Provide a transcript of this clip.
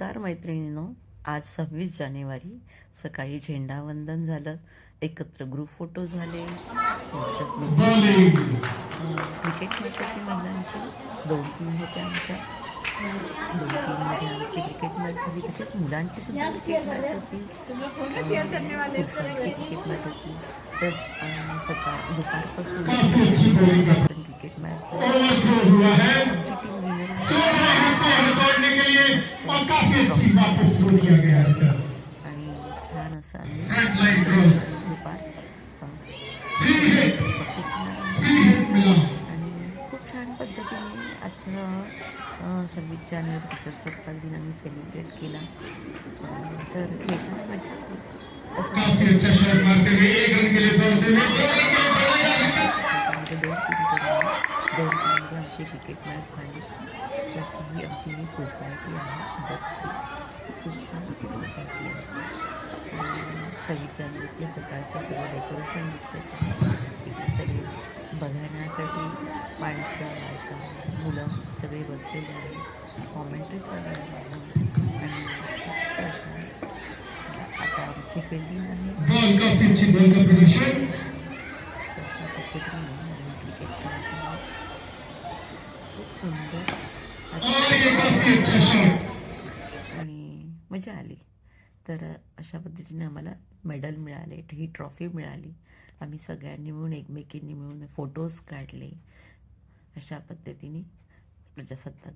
नमस्कार मैत्रिणींनो. आज 26 जानेवारी सकाळी झेंडावंदन झालं, एकत्र ग्रुप फोटो झाले. नंतर दुपारी क्रिकेट मॅच होती महिलांची. 2 टीम होत्या आमच्या. 2 टीममध्ये आमची क्रिकेट मॅच झाली. तसेच मुलांची सुद्धा क्रिकेट मॅच होती. पुरुषांची क्रिकेट मॅच होती. तर दुपारपासून संध्याकाळपर्यंत पण क्रिकेट मॅच झाली. आमची टीम विनर झाली. मस्त ट्रॉफी मिळाली आणि छान असं आम्ही दुपार संध्याकाळी बक्षीस समारंभ केला आणि खूप छान पद्धतीने आजचा 26 जानेवारी प्रजासत्ताक दिन आम्ही सेलिब्रेट केला. तर खेळताना मजा आली. सोसायटीमध्ये 2 टीम करून आम्ही 2 टीममध्ये आमची क्रिकेट मॅच झाली. तशी ही आमची जी सोसायटी आहे बस्ती, खूप छान अशी सोसायटी आहे. आणि 26 जानेवारीचे सकाळचं सगळं डेकोरेशन दिसतंय पहा. इकडे सगळे बघण्यासाठी माणसं, बायका, मुलं सगळे बसलेले आहेत. कॉमेंट्री चालू आहे मागून आणि मस्त अशा आता आमची फिल्डिंग आहे. तर अशा पद्धतीने आम्ही क्रिकेट खेळत आहोत. खूप सुंदर आणि मजा आली. तर अशा पद्धतीने आम्हाला मेडल मिळाले, ही ट्रॉफी मिळाली. आम्ही सगळ्यांनी मिळून एकमेकींनी मिळून फोटोज काढले. अशा पद्धतीने प्रजासत्ताक